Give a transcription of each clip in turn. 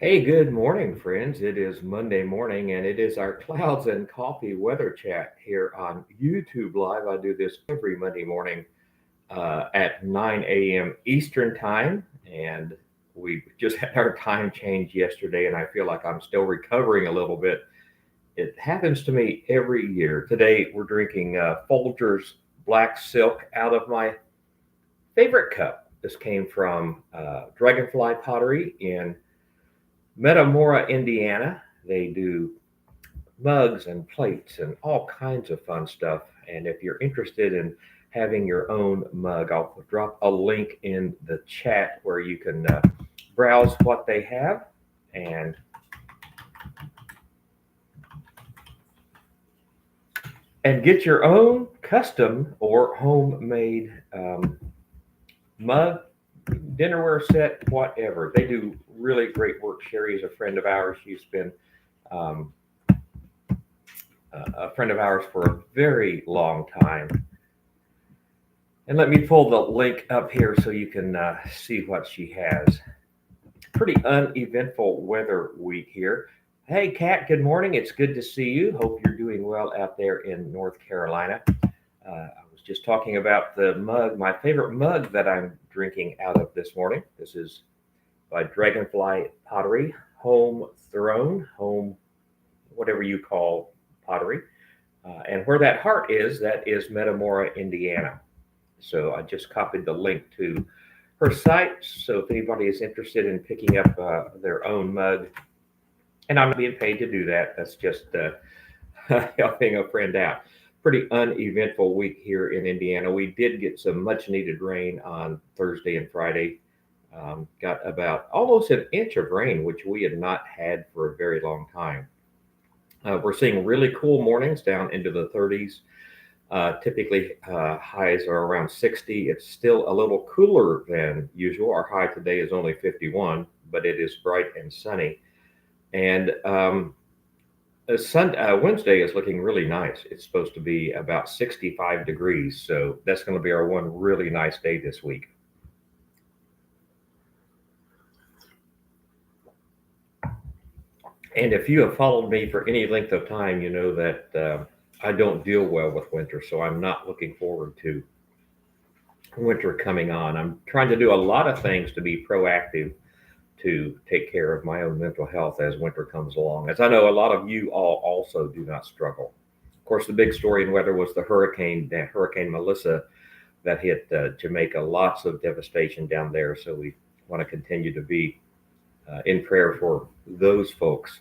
Hey, good morning, friends. It is Monday morning and it is our Clouds and Coffee weather chat here on YouTube Live. I do this every Monday morning at 9 a.m. Eastern Time. And we just had our time change yesterday, and I feel like I'm still recovering a little bit. It happens to me every year. Today, we're drinking Folgers Black Silk out of my favorite cup. This came from Dragonfly Pottery in Metamora, Indiana. They do mugs and plates and all kinds of fun stuff. And if you're interested in having your own mug, I'll drop a link in the chat where you can browse what they have and get your own custom or homemade mug, dinnerware set, whatever. They do really great work. Sherry is a friend of ours. She's been um, a friend of ours for a very long time. And let me pull the link up here so you can see what she has. Pretty uneventful weather week here. Hey, Kat, good morning. It's good to see you. Hope you're doing well out there in North Carolina. I was just talking about the mug, my favorite mug that I'm drinking out of this morning. This is by Dragonfly Pottery, home throne, home, whatever you call pottery. And where that heart is, that is Metamora, Indiana. So I just copied the link to her site. So if anybody is interested in picking up their own mug, and I'm not being paid to do that, that's just helping a friend out. Pretty uneventful week here in Indiana. We did get some much needed rain on Thursday and Friday. Got about almost an inch of rain, which we had not had for a very long time. We're seeing really cool mornings down into the 30s. Typically, highs are around 60. It's still a little cooler than usual. Our high today is only 51, but it is bright and sunny. And Wednesday is looking really nice. It's supposed to be about 65 degrees. So that's going to be our one really nice day this week. And if you have followed me for any length of time, you know that I don't deal well with winter. So I'm not looking forward to winter coming on. I'm trying to do a lot of things to be proactive to take care of my own mental health as winter comes along. As I know, a lot of you all also do not struggle. Of course, the big story in weather was the Hurricane Melissa that hit Jamaica. Lots of devastation down there. So we want to continue to be in prayer for those folks.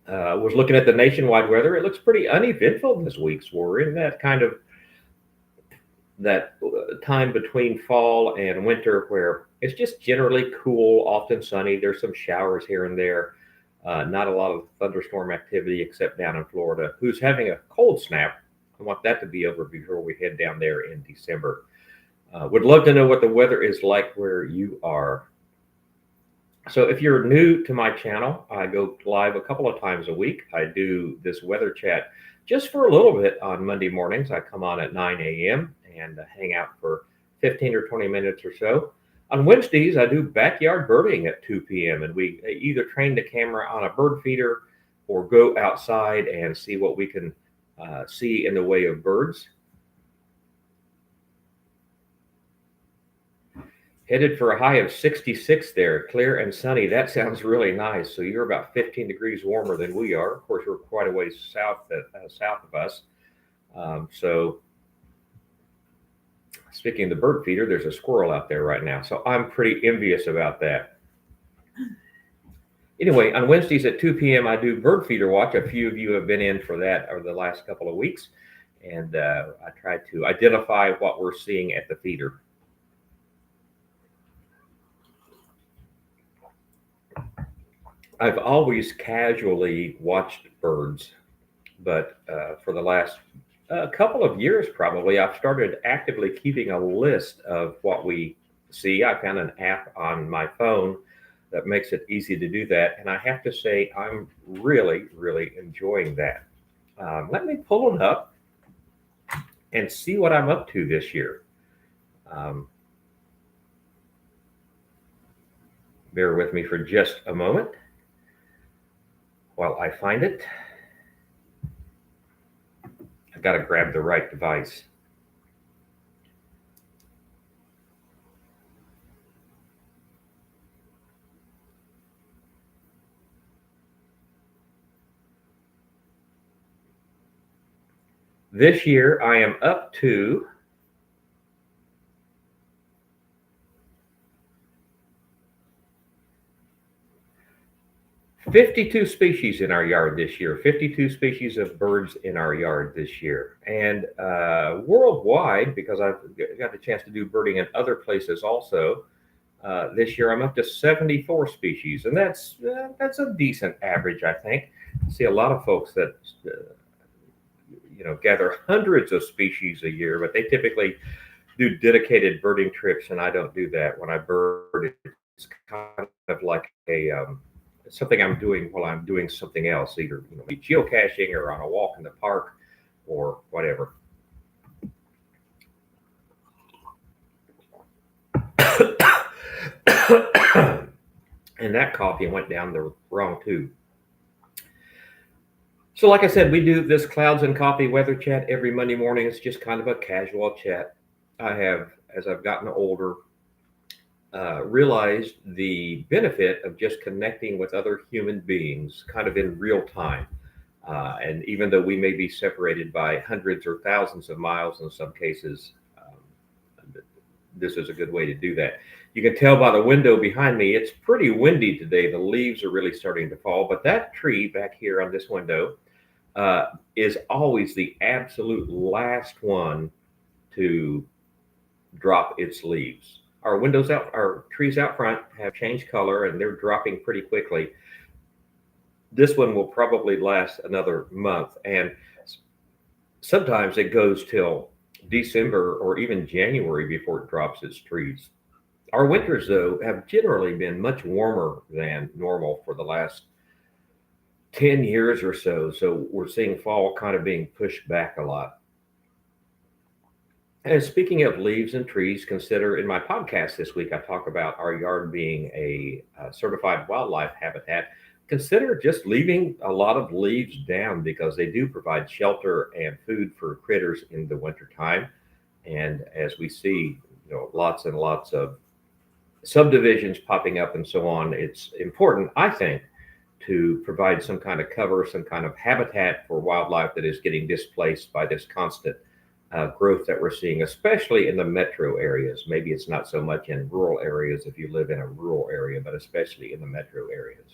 Was looking at the nationwide weather. It looks pretty uneventful this week. So we're in that kind of that time between fall and winter where it's just generally cool, often sunny. There's some showers here and there. Not a lot of thunderstorm activity except down in Florida, who's having a cold snap. I want that to be over before we head down there in December. Would love to know what the weather is like where you are. So if you're new to my channel, I go live a couple of times a week. I do this weather chat just for a little bit on Monday mornings. I come on at 9 a.m. and hang out for 15 or 20 minutes or so. On Wednesdays, I do backyard birding at 2 p.m. and we either train the camera on a bird feeder or go outside and see what we can see in the way of birds. Headed for a high of 66 there, clear and sunny. That sounds really nice. So you're about 15 degrees warmer than we are. Of course, we're quite a ways south of us. So speaking of the bird feeder, there's a squirrel out there right now. So I'm pretty envious about that. Anyway, on Wednesdays at 2 p.m., I do bird feeder watch. A few of you have been in for that over the last couple of weeks. And I try to identify what we're seeing at the feeder. I've always casually watched birds, but for the last couple of years, probably, I've started actively keeping a list of what we see. I found an app on my phone that makes it easy to do that. And I have to say, I'm really, really enjoying that. Let me pull it up and see what I'm up to this year. Um, Bear with me for just a moment while I find it. I've got to grab the right device. This year, I am up to 52 species in our yard this year, 52 species of birds in our yard this year. And worldwide, because I've got the chance to do birding in other places also, this year I'm up to 74 species. And that's a decent average, I think. I see a lot of folks that gather hundreds of species a year, but they typically do dedicated birding trips, and I don't do that. When I bird, it's kind of like a something I'm doing while I'm doing something else, either geocaching or on a walk in the park or whatever. And that coffee went down the wrong tube. So like I said, we do this Clouds and Coffee weather chat every Monday morning. It's just kind of a casual chat. I have, as I've gotten older, realized the benefit of just connecting with other human beings kind of in real time. And even though we may be separated by hundreds or thousands of miles in some cases, this is a good way to do that. You can tell by the window behind me, it's pretty windy today. The leaves are really starting to fall, but that tree back here on this window is always the absolute last one to drop its leaves. Our trees out front have changed color and they're dropping pretty quickly. This one will probably last another month, and sometimes it goes till December or even January before it drops its trees. Our winters, though, have generally been much warmer than normal for the last 10 years or so. So we're seeing fall kind of being pushed back a lot. And speaking of leaves and trees, consider in my podcast this week, I talk about our yard being a certified wildlife habitat. Consider just leaving a lot of leaves down because they do provide shelter and food for critters in the wintertime. And as we see, lots and lots of subdivisions popping up and so on, it's important, I think, to provide some kind of cover, some kind of habitat for wildlife that is getting displaced by this constant growth that we're seeing, especially in the metro areas. Maybe it's not so much in rural areas if you live in a rural area, but especially in the metro areas.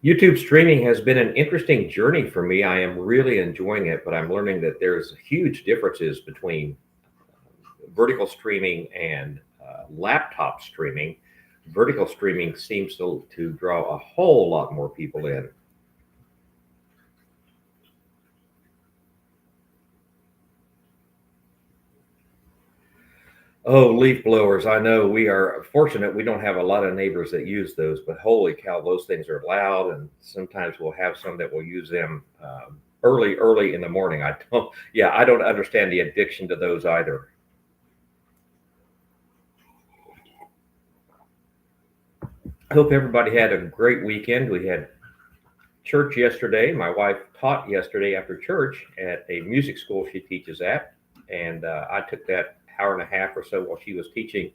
YouTube streaming has been an interesting journey for me. I am really enjoying it, but I'm learning that there's huge differences between vertical streaming and laptop streaming. Vertical streaming seems to draw a whole lot more people in. Oh, leaf blowers. I know we are fortunate. We don't have a lot of neighbors that use those, but holy cow, those things are loud. And sometimes we'll have some that will use them early in the morning. I don't understand the addiction to those either. I hope everybody had a great weekend. We had church yesterday. My wife taught yesterday after church at a music school she teaches at. And I took that hour and a half or so while she was teaching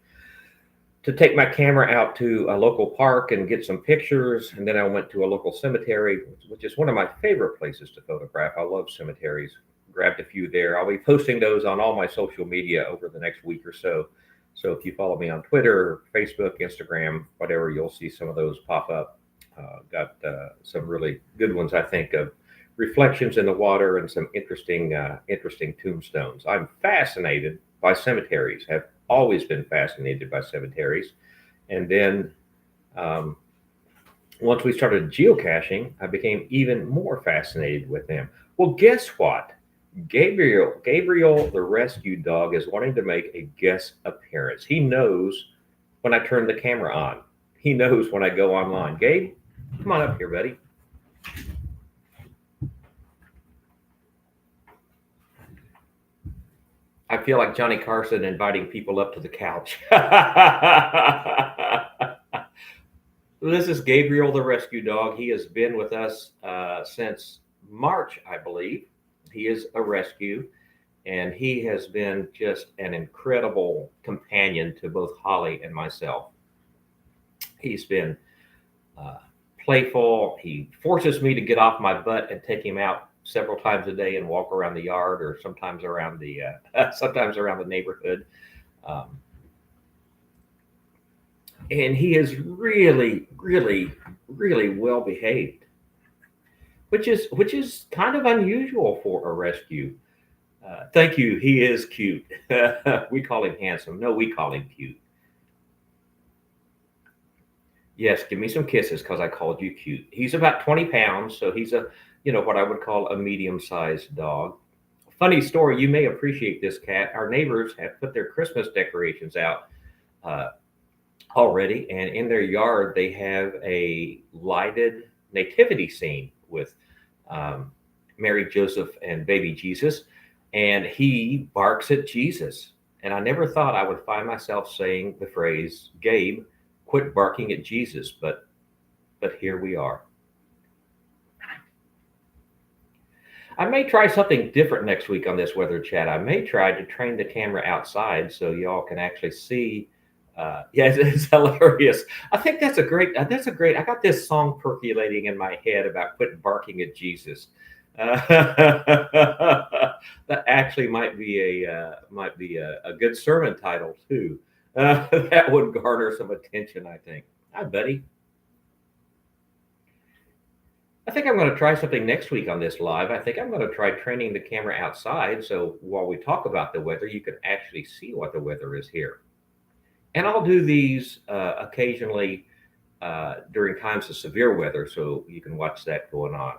to take my camera out to a local park and get some pictures. And then I went to a local cemetery, which is one of my favorite places to photograph. I love cemeteries. Grabbed a few there. I'll be posting those on all my social media over the next week or so. So if you follow me on Twitter, Facebook, Instagram, whatever, you'll see some of those pop up. Got some really good ones, I think, of reflections in the water and some interesting tombstones. I'm fascinated by cemeteries, have always been fascinated by cemeteries. And then once we started geocaching, I became even more fascinated with them. Well, guess what? Gabriel, the rescue dog, is wanting to make a guest appearance. He knows when I turn the camera on. He knows when I go online. Gabe, come on up here, buddy. I feel like Johnny Carson inviting people up to the couch. This is Gabriel the rescue dog. He has been with us since March, I believe. He is a rescue, and he has been just an incredible companion to both Holly and myself. He's been uh, playful. He forces me to get off my butt and take him out several times a day and walk around the yard, or sometimes around the sometimes around the neighborhood. Um, and he is really, really, really well behaved, which is kind of unusual for a rescue. Thank you. He is cute. We call him handsome. No, we call him cute. Yes, give me some kisses because I called you cute. He's about 20 pounds, so he's a, what I would call a medium-sized dog. Funny story, you may appreciate this cat. Our neighbors have put their Christmas decorations out uh, already, and in their yard they have a lighted nativity scene with um, Mary, Joseph, and baby Jesus, and he barks at Jesus. And I never thought I would find myself saying the phrase, Gabe, quit barking at Jesus, but here we are. I may try something different next week on this weather chat. I may try to train the camera outside so y'all can actually see. Yes, it's hilarious. I think that's a great. I got this song percolating in my head about quit barking at Jesus. That actually might be a good sermon title too. That would garner some attention, I think. Hi, buddy. I think I'm going to try something next week on this live. I think I'm going to try training the camera outside so while we talk about the weather, you can actually see what the weather is here. And I'll do these occasionally during times of severe weather so you can watch that going on.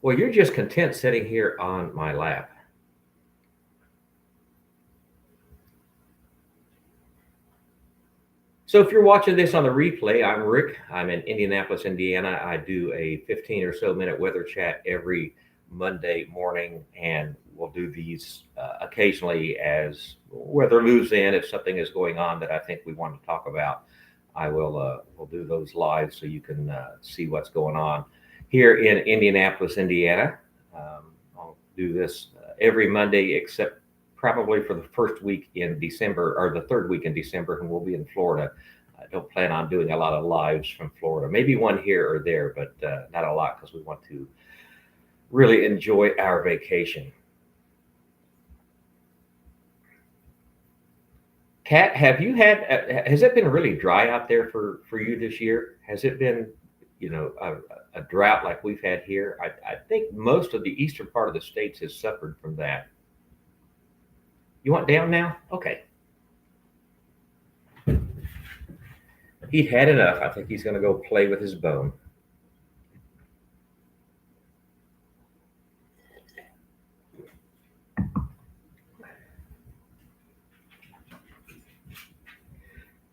Well, you're just content sitting here on my lap. So if you're watching this on the replay, I'm Rick. I'm in Indianapolis, Indiana. I do a 15 or so minute weather chat every Monday morning, and we'll do these occasionally as weather moves in. If something is going on that I think we want to talk about, I will we'll do those live so you can see what's going on here in Indianapolis, Indiana. I'll do this every Monday except probably for the first week in December or the third week in December, and we'll be in Florida. I don't plan on doing a lot of lives from Florida, maybe one here or there, but not a lot because we want to really enjoy our vacation. Kat, has it been really dry out there for you this year? Has it been, a drought like we've had here? I think most of the eastern part of the states has suffered from that. You want down now? Okay. He'd had enough. I think he's going to go play with his bone.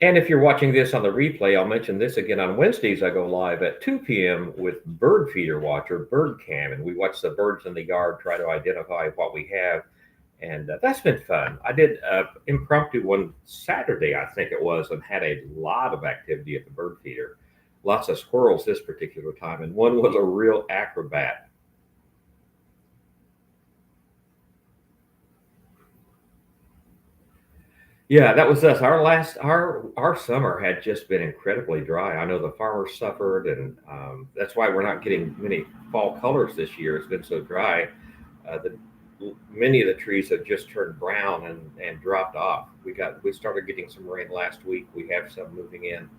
And if you're watching this on the replay, I'll mention this again. On Wednesdays, I go live at 2 p.m. with Bird Feeder Watcher, Bird Cam, and we watch the birds in the yard, try to identify what we have. And that's been fun. I did impromptu one Saturday, I think it was, and had a lot of activity at the bird feeder. Lots of squirrels this particular time, and one was a real acrobat. Yeah, that was us. Our summer had just been incredibly dry. I know the farmers suffered, and that's why we're not getting many fall colors this year. It's been so dry. The Many of the trees have just turned brown and dropped off. We started getting some rain last week. We have some moving in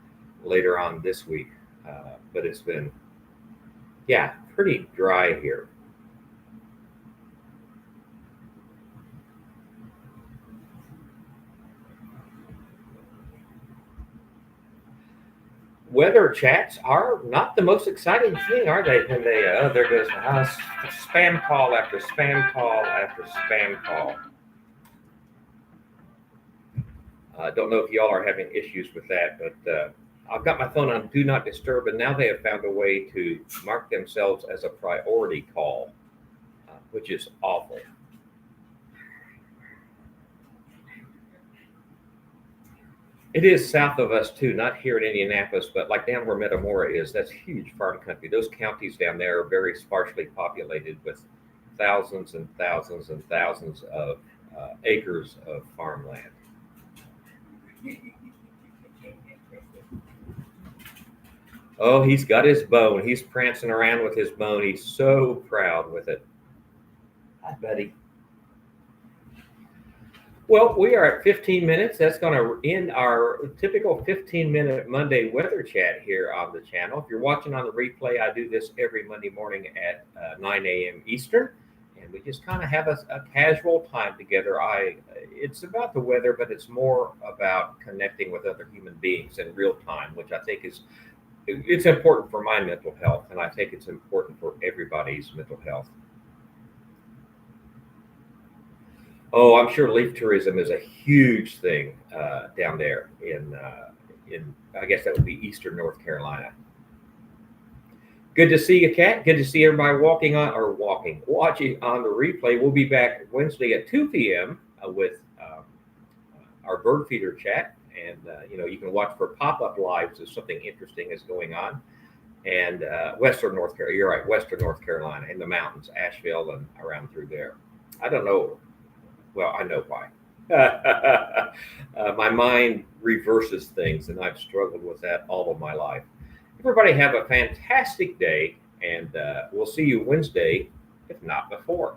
later on this week, but it's been pretty dry here. Weather chats are not the most exciting thing, are they? When there goes spam call after spam call after spam call. I don't know if y'all are having issues with that, but I've got my phone on Do Not Disturb, and now they have found a way to mark themselves as a priority call. which is awful. It is south of us too, not here in Indianapolis, but like down where Metamora is, that's huge farm country. Those counties down there are very sparsely populated with thousands and thousands and thousands of acres of farmland. Oh, he's got his bone. He's prancing around with his bone. He's so proud with it. Hi, buddy. Well, we are at 15 minutes. That's going to end our typical 15-minute Monday weather chat here on the channel. If you're watching on the replay, I do this every Monday morning at 9 a.m. Eastern, and we just kind of have a casual time together. It's about the weather, but it's more about connecting with other human beings in real time, which I think it's important for my mental health, and I think it's important for everybody's mental health. Oh, I'm sure leaf tourism is a huge thing down there in I guess that would be Eastern North Carolina. Good to see you, Kat. Good to see everybody watching on the replay. We'll be back Wednesday at 2 p.m. With our bird feeder chat, and you can watch for pop-up lives if something interesting is going on. And Western North Carolina, you're right, Western North Carolina in the mountains, Asheville and around through there. I don't know. Well, I know why. My mind reverses things, and I've struggled with that all of my life. Everybody have a fantastic day, and we'll see you Wednesday, if not before.